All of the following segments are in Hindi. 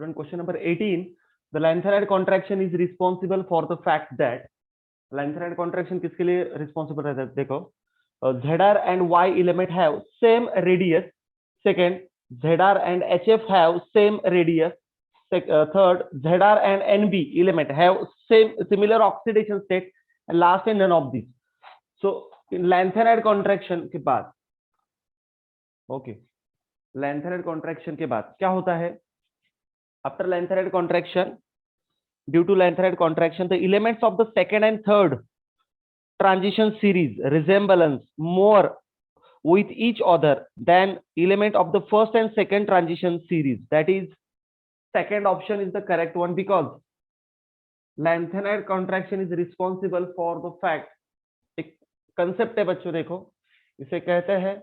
Student, question number 18. The lanthanide contraction is responsible for the fact that lanthanide contraction किसके लिए responsible रहता है? देखो, ZR and Y element have same radius. Second, ZR and HF have same radius. Third, ZR and NB element have similar oxidation state. And last and none of these. So in lanthanide contraction के बाद, okay, lanthanide contraction के बाद क्या होता है? After lanthanide contraction, due to lanthanide contraction, the elements of the second and third transition series resemblance more with each other than element of the first and second transition series. That is, second option is the correct one, because lanthanide contraction is responsible for the fact, एक concept है बच्चों, देखो इसे कहते हैं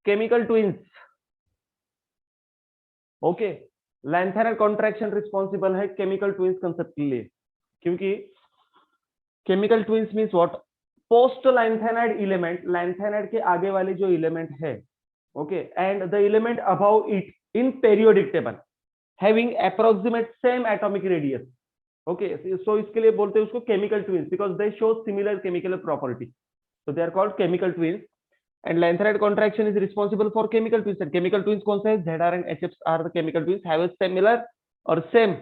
chemical twins. Okay, lanthanide contraction responsible है केमिकल ट्विंस कंसेप्ट के लिए, क्योंकि chemical twins means what? Post lanthanide element, lanthanide के आगे वाले जो एलिमेंट है, okay, and the element above it in periodic table having approximate same atomic radius. Okay, so इसके लिए बोलते हैं उसको chemical twins, because they show similar chemical property, so they are called chemical twins. And lanthanide contraction is responsible for chemical twins. And chemical twins कौन से हैं? ZR and HF are the chemical twins, have a similar or same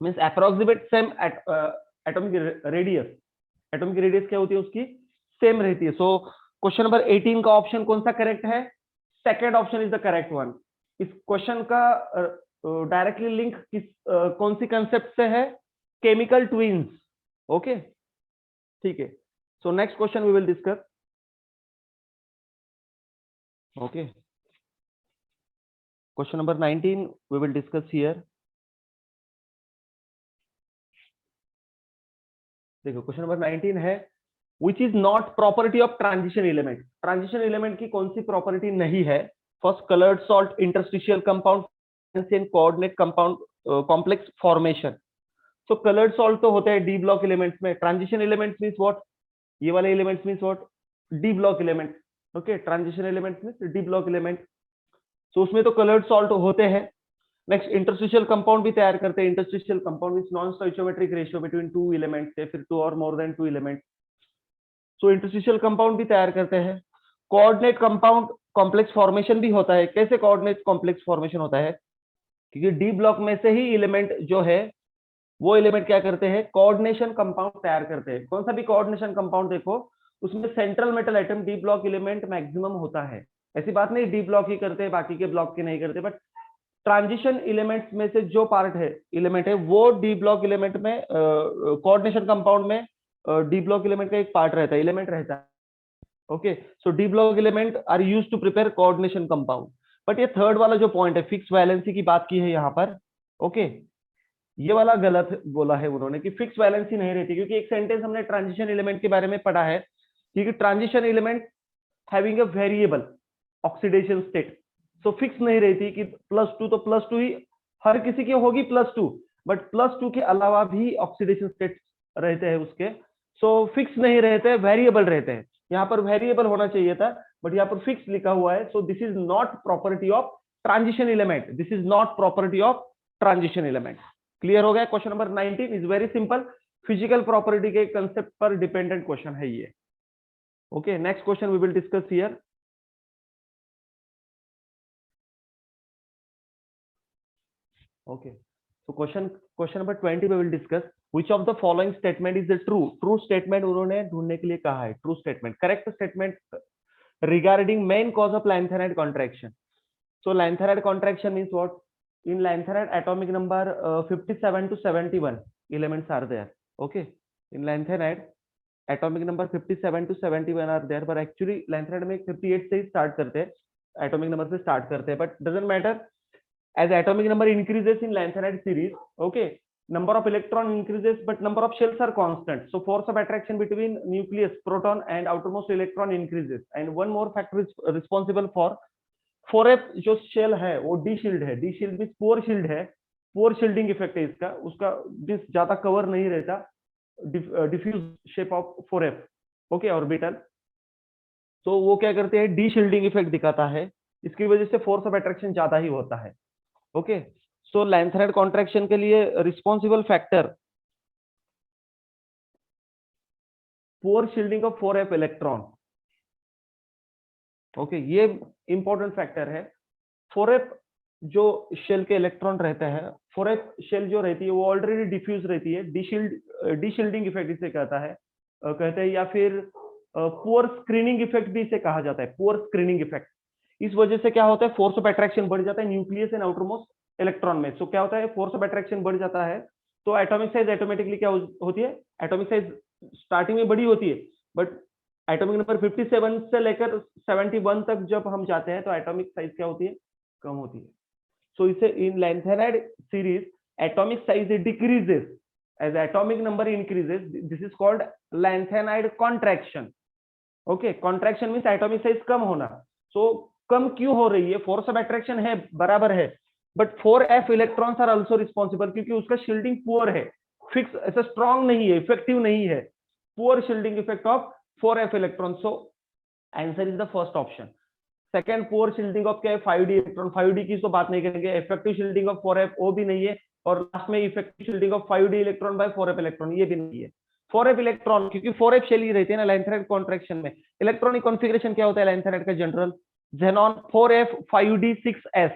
means approximate same atomic radius. Atomic radius क्या होती है उसकी? Same रहती है. So क्वेश्चन नंबर 18 का ऑप्शन कौन सा करेक्ट है? Second option is the correct one. इस क्वेश्चन का डायरेक्टली लिंक किस कौन सी कंसेप्ट से है? Chemical twins. ओके, ठीक है. So next question we will discuss. Okay, question number 19 we will discuss here. देखो, क्वेश्चन नंबर 19 है which is not property of transition element. Transition element की कौन सी प्रॉपर्टी नहीं है? First, coloured salt interstitial compound and coordinate compound complex formation. So coloured salt तो होते हैं डी ब्लॉक एलिमेंट्स में. Transition elements means what? ये वाले elements means what? D block element. Okay, transition element में डी ब्लॉक एलिमेंट, सो उसमें तो कलर्ड सॉल्ट होते हैं. नेक्स्ट, इंटरस्टिशियल कंपाउंड भी तैयार करते हैं. Interstitial compound means non stoichiometric ratio between two elements या फिर टू और more than two elements. So interstitial compound भी तैयार करते हैं. कोऑर्डिनेट कंपाउंड कॉम्प्लेक्स फॉर्मेशन भी होता है. कैसे कोऑर्डिनेट कॉम्प्लेक्स फॉर्मेशन होता है? क्योंकि डी ब्लॉक में से ही एलिमेंट जो है वो एलिमेंट क्या करते हैं? कोऑर्डिनेशन कंपाउंड तैयार करते हैं. कौन सा भी कोऑर्डिनेशन कंपाउंड देखो, उसमें central metal atom D block element maximum होता है. ऐसी बात नहीं डी ब्लॉक ही करते हैं, बाकी के ब्लॉक के नहीं करते, बट ट्रांजिशन एलिमेंट्स में से जो पार्ट है एलिमेंट है वो डी ब्लॉक एलिमेंट में कोऑर्डिनेशन कंपाउंड में डी ब्लॉक एलिमेंट का एक पार्ट रहता है, एलिमेंट रहता है. Okay, so D block element are used to prepare coordination compound. But ये थर्ड वाला जो पॉइंट है, फिक्स वैलेंसी की बात की है यहाँ पर. ओके, ये वाला गलत बोला है उन्होंने कि फिक्स वैलेंसी नहीं रहती, क्योंकि एक सेंटेंस हमने ट्रांजिशन एलिमेंट के बारे में पढ़ा है, क्योंकि transition element having a variable oxidation state, so fix नहीं रहती कि +2 तो +2 ही हर किसी की होगी +2, बट +2 के अलावा भी ऑक्सीडेशन स्टेट रहते हैं उसके, सो फिक्स नहीं रहते, वेरिएबल रहते हैं. यहाँ पर वेरिएबल होना चाहिए था, बट यहाँ पर फिक्स लिखा हुआ है. So this is not property of transition element. This is not property of transition element. Clear हो गया? Question number 19 is very simple. Physical property के कंसेप्ट पर डिपेंडेंट क्वेश्चन है ये. Okay, next question we will discuss here. Okay, so question number 20 we will discuss. Which of the following statement is the true? True statement उन्होंने ढूंढने के लिए कहा है. True statement, correct statement regarding main cause of lanthanide contraction. So lanthanide contraction means what? In lanthanide atomic number 57 to 71 elements are there. Okay, in lanthanide atomic number 57 to 71 are there, पर एक्चुअली लैंथनाइड में 58 से ही स्टार्ट करते हैं, एटॉमिक नंबर से स्टार्ट करते हैं, but doesn't matter. As atomic number increases in lanthanide series, okay, number of electron increases but number of shells are constant. So force of attraction between nucleus, proton and outermost electron increases. And one more factor is responsible for 4f जो शेल है वो डी शील्ड है. D shield means poor shield है. पोर शील्डिंग इफेक्ट है इसका, उसका ज्यादा कवर नहीं रहता, diffuse shape of 4f, okay, orbital. तो वो क्या करते हैं, डी शील्डिंग इफेक्ट दिखाता है, इसकी वजह से फोर्स ऑफ अट्रैक्शन ज्यादा ही होता है। ओके, सो लैंथेनाइड कॉन्ट्रैक्शन के लिए responsible factor, poor shielding of 4f electron. Okay, ये इंपॉर्टेंट फैक्टर है। 4f जो शेल के इलेक्ट्रॉन रहते हैं, 4f शेल जो रहती है वो ऑलरेडी डिफ्यूज रहती है, डी शील्डिंग इफेक्ट इसे कहता है, कहते हैं, या फिर पुअर स्क्रीनिंग इफेक्ट भी इसे कहा जाता है, पुअर स्क्रीनिंग इफेक्ट। इस वजह से क्या होता है, फोर्स ऑफ अट्रैक्शन बढ़ जाता है न्यूक्लियस एंड आउटरमोस्ट इलेक्ट्रॉन में। सो क्या होता है, फोर्स ऑफ अट्रैक्शन बढ़ जाता है, तो एटॉमिक साइज ऑटोमेटिकली क्या होती है, एटॉमिक साइज स्टार्टिंग में बड़ी होती है, बट एटॉमिक नंबर 57 से लेकर 71 तक जब हम जाते हैं तो एटॉमिक साइज क्या होती है, कम होती है। सो इसे in lanthanide series atomic size decreases as atomic number increases, this is called lanthanide contraction. Okay, contraction means atomic size कम होना। so कम क्यों हो रही है, फोर्स ऑफ अट्रैक्शन है बराबर है, but 4f electrons are also responsible, क्योंकि उसका शील्डिंग पुअर है, फिक्स ऐसा स्ट्रांग नहीं है, इफेक्टिव नहीं है, poor shielding effect of 4f electron. So answer is the first option. Second, poor shielding of क्या है, 5d इलेक्ट्रॉन। 5d की तो बात नहीं करेंगे, इफेक्टिव शील्डिंग ऑफ 4f वो भी नहीं है, और लास्ट में effective shielding of 5d electron by 4f electron ये भी नहीं है। 4f इलेक्ट्रॉन, क्योंकि 4f शेल ही रहती है ना लैंथेनाइड कॉन्ट्रैक्शन में। इलेक्ट्रॉनिक कॉन्फ़िगरेशन क्या होता है लैंथेनाइड का general, xenon 4f 5d 6s,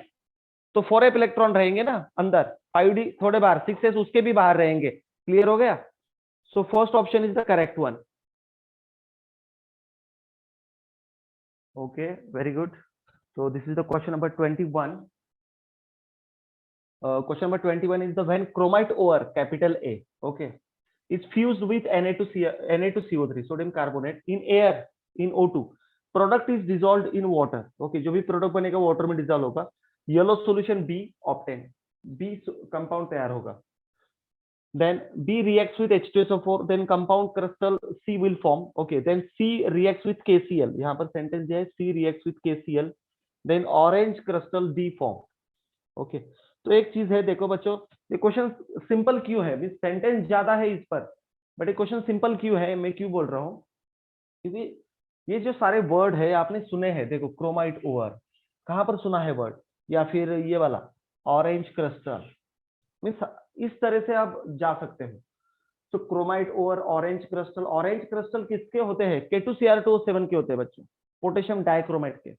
तो 4f इलेक्ट्रॉन रहेंगे ना अंदर, 5d थोड़े बाहर, 6s उसके भी बाहर रहेंगे। क्लियर हो गया? So first option is the correct one. Okay, very good. So this is the question number 21. Question number 21 is the when chromite ore, capital A, okay, is fused with Na2CO3, sodium carbonate, in air, in O2, product is dissolved in water. Okay, जो भी प्रोडक्ट बनेगा वाटर में डिजॉल्व होगा, yellow solution B obtain, B compound तैयार होगा। Then B reacts with H2SO4, then compound crystal C will form. Okay, then C reacts with KCl, यहाँ पर सेंटेंस दिया है C reacts with KCl, then orange crystal D form. Okay, तो एक चीज है, देखो बच्चों, ये क्वेश्चन सिंपल क्यों है, सेंटेंस ज्यादा है इस पर, बट ये क्वेश्चन सिंपल क्यों है, मैं क्यों बोल रहा हूँ, क्योंकि ये जो सारे वर्ड है आपने सुने हैं। देखो, क्रोमाइट ओवर कहाँ पर सुना है वर्ड, या फिर ये वाला ऑरेंज क्रिस्टल, मीन्स इस तरह से आप जा सकते हो। तो क्रोमाइट ओवर, ऑरेंज क्रिस्टल किसके होते हैं, K2Cr2O7 के होते हैं बच्चों, पोटेशियम डाइक्रोमेट के।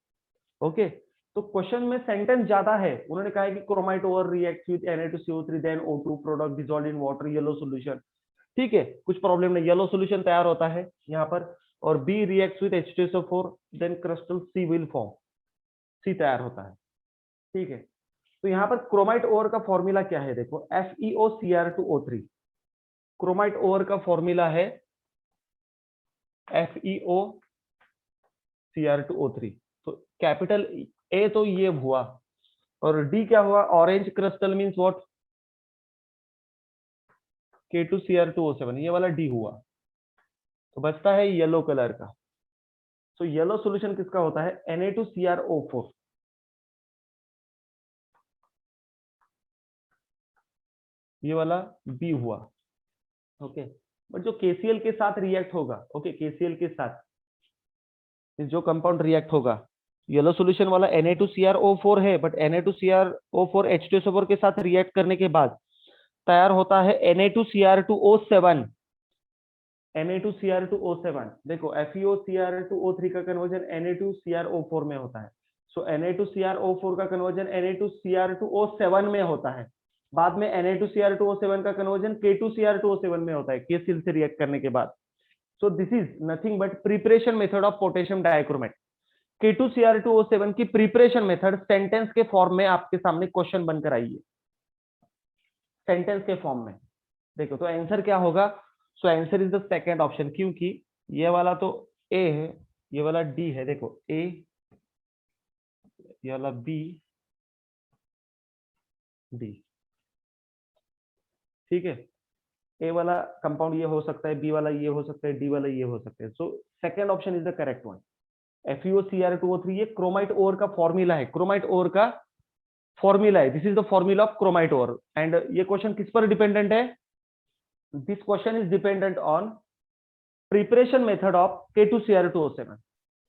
ओके, तो क्वेश्चन में सेंटेंस ज्यादा है, उन्होंने कहा है कि chromite over react with Na2CO3 then O2 product dissolved in water yellow solution. ठीक है, कुछ प्रॉब्लम नहीं, येलो सॉल्यूशन तैयार होता है यहाँ पर, और B reacts with H2SO4 then crystal C will form, C तैयार होता है। ठीक है, तो यहाँ पर क्रोमाइट ओवर का फॉर्मूला क्या है, देखो FeOCr2O3, क्रोमाइट ओवर का फॉर्मूला है FeOCr2O3। तो कैपिटल ए तो ये हुआ, और डी क्या हुआ, orange crystal means what, K2Cr2O7, ये वाला डी हुआ, तो बचता है येलो कलर का। तो येलो सॉल्यूशन किसका होता है, Na2CrO4, ये वाला बी हुआ। ओके, बट जो KCl के साथ रिएक्ट होगा, ओके, KCl के साथ जो कंपाउंड रिएक्ट होगा, येलो सॉल्यूशन वाला Na2CrO4 है, बट Na2CrO4 H2SO4 के साथ रिएक्ट करने के बाद तैयार होता है Na2Cr2O7। Na2Cr2O7, देखो FeOCr2O3 का कन्वर्जन Na2CrO4 में होता है, सो Na2CrO4 का कन्वर्जन Na2Cr2O7 में होता है, बाद में Na2Cr2O7 का कन्वर्जन K2Cr2O7 में होता है, KCl से रिएक्ट करने के बाद। So this is nothing but preparation method of potassium dichromate. K2Cr2O7 की प्रिपरेशन मेथड सेंटेंस के फॉर्म में आपके सामने क्वेश्चन बनकर आई है, सेंटेंस के फॉर्म में। देखो, तो आंसर क्या होगा, सो answer is the second option, क्योंकि ये वाला तो ए है, ये वाला डी है, देखो ए, ये वाला बी, डी। ठीक है, ए वाला कंपाउंड ये हो सकता है, बी वाला ये हो सकता है, डी वाला ये हो सकता है। So second option is the correct one, FeOCr2O3। ये क्रोमाइट ओर का फॉर्मूला है, क्रोमाइट ओर का फॉर्मूला है, this is the formula of chromite ore. And ये क्वेश्चन किस पर डिपेंडेंट है, this question is dependent on preparation method of K2Cr2O7।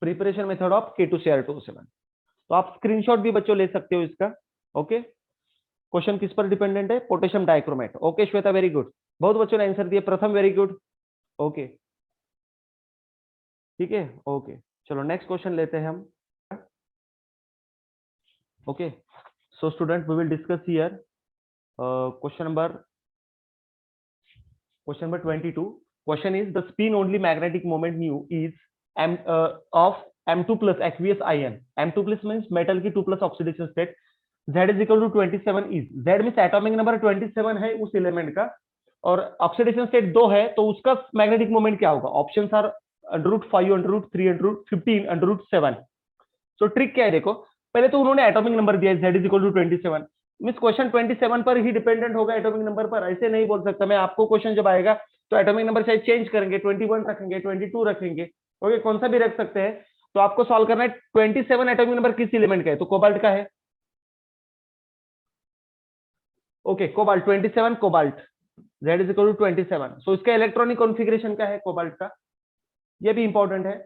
Preparation method of K2Cr2O7। तो आप स्क्रीनशॉट भी बच्चों ले सकते हो इसका। ओके, क्वेश्चन किस पर डिपेंडेंट है? Potassium dichromate. Okay Shweta, very good, बहुत बच्चों ने आंसर दिए। प्रथम वेरी गुड। ओके ठीक है। ओके चलो नेक्स्ट क्वेश्चन लेते हैं हम। Okay so student we will discuss here question number 22। Question is the spin only magnetic moment new is m of m2 plus aqueous ion। m2 plus means metal की 2 plus oxidation state. z is equal to 27 is, z means atomic number 27 है उस एलिमेंट का, और ऑक्सीडेशन स्टेट 2 है, तो उसका मैग्नेटिक मोमेंट क्या होगा? Options are √5, √3, √15, √7। सो ट्रिक क्या है देखो, पहले तो उन्होंने एटॉमिक नंबर दिया z is equal to 27, means question 27 पर ही डिपेंडेंट होगा एटॉमिक नंबर पर, ऐसे नहीं बोल सकता मैं। आपको क्वेश्चन जब आएगा तो एटॉमिक नंबर शायद चेंज करेंगे, 21 रखेंगे, 22 रखेंगे, ओके कौन सा भी रख सकते हैं। तो आपको सॉल्व करना है 27 एटॉमिक नंबर किस एलिमेंट का है, तो कोबाल्ट का है। Okay cobalt 27, cobalt z is equal to 27। सो इसका इलेक्ट्रॉनिक कॉन्फ़िगरेशन क्या है कोबाल्ट का, ये भी इंपॉर्टेंट है।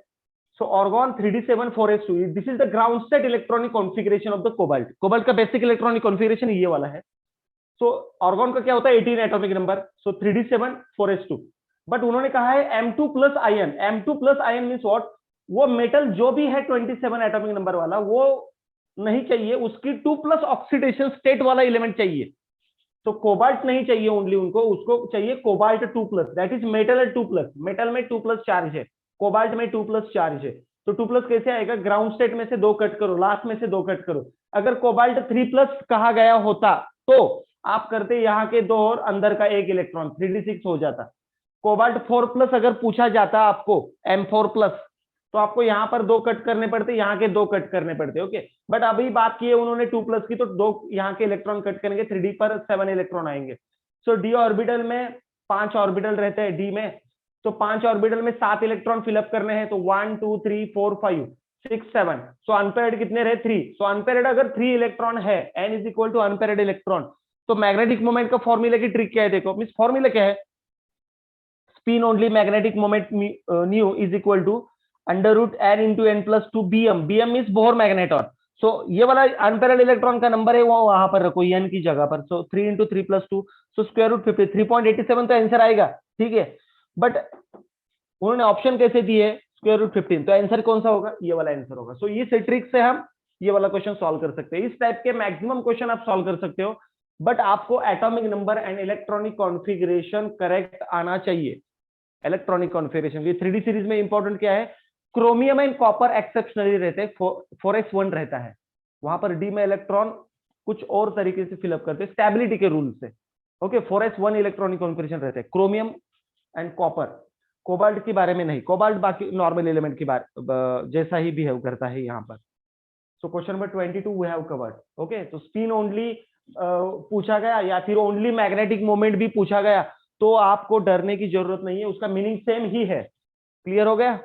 So argon 3d7 4s2, this is the ground state electronic configuration of the cobalt. Cobalt का बेसिक इलेक्ट्रॉनिक कॉन्फ़िगरेशन ये वाला है। सो ऑर्गन का क्या होता है 18 atomic number, so 3d7 4s2। But उन्होंने कहा है m2 plus ion. m2 plus ion means what, वो मेटल जो भी है 27 एटॉमिक नंबर वाला वो नहीं चाहिए, उसकी 2 प्लस ऑक्सीडेशन स्टेट वाला एलिमेंट चाहिए। तो कोबाल्ट नहीं चाहिए ओनली उनको, उसको चाहिए cobalt 2 plus, that is metal 2 plus. Metal में 2 प्लस चार्ज है, कोबाल्ट में 2 प्लस चार्ज है। तो 2 प्लस कैसे आएगा, ग्राउंड स्टेट में से 2 कट करो, लास्ट में से 2 कट करो। अगर कोबाल्ट 3 प्लस कहा गया होता तो आप करते यहाँ के 2 और अंदर का 1 इलेक्ट्रॉन, 3d6 हो जाता। कोबाल्ट 4 प्लस अगर पूछा जाता आपको m4 प्लस, तो आपको यहाँ पर 2 कट करने पड़ते, यहाँ के 2 कट करने पड़ते। ओके बट अभी बात की है उन्होंने 2 प्लस की, तो 2 यहाँ के इलेक्ट्रॉन कट करेंगे, 3d पर 7 इलेक्ट्रॉन आएंगे। सो डी ऑर्बिटल में 5 ऑर्बिटल रहते हैं डी में, तो 5 ऑर्बिटल में 7 इलेक्ट्रॉन फिलअप करने हैं, तो 1 2 3 4 5 6 7। सो अनपेयर्ड कितने रहे 3। सो अनपेयर्ड अगर 3 इलेक्ट्रॉन है, n is equal to unpaired electron, तो मैग्नेटिक मोमेंट का फॉर्मूला की ट्रिक क्या है देखो, मींस फॉर्मूला क्या है, spin only magnetic moment new is equal to √n into n plus 2 bm। bm means Bohr magneton. So ये वाला अनपेयर्ड इलेक्ट्रॉन का नंबर है वो वहां पर रखो n की जगह पर। So 3 into 3 plus 2, so square root 50, 3.87 तो आंसर आएगा। ठीक है बट उन्होंने ऑप्शन कैसे दिए, स्क्वायर रूट 15, तो आंसर कौन सा होगा, ये वाला आंसर होगा। सो इस ट्रिक से हम ये वाला क्वेश्चन सॉल्व कर सकते हैं। इस टाइप के मैक्सिमम क्वेश्चन आप सॉल्व कर सकते हो, बट आपको atomic number and electronic configuration correct आना चाहिए। इलेक्ट्रॉनिक कॉन्फ़िगरेशन की 3D सीरीज में इंपॉर्टेंट क्या है, क्रोमियम एंड कॉपर एक्सेप्शनली रहते हैं, 4s1 रहता है, वहां पर डी में इलेक्ट्रॉन कुछ और तरीके से फिलअप करते हैं स्टेबिलिटी के रूल से। ओके 4s1 इलेक्ट्रॉनिक कॉन्फ़िगरेशन रहते हैं, क्रोमियम एंड कॉपर। कोबाल्ट के बारे में नहीं, कोबाल्ट बाकी नॉर्मल एलिमेंट की जैसा ही बिहेव करता है यहाँ पर। So question number 22 we have covered. Okay तो स्पिन ओनली पूछा गया या फिर ओनली मैग्नेटिक मोमेंट भी पूछा गया तो आपको डरने की जरूरत नहीं है, उसका मीनिंग सेम ही है। क्लियर हो गया।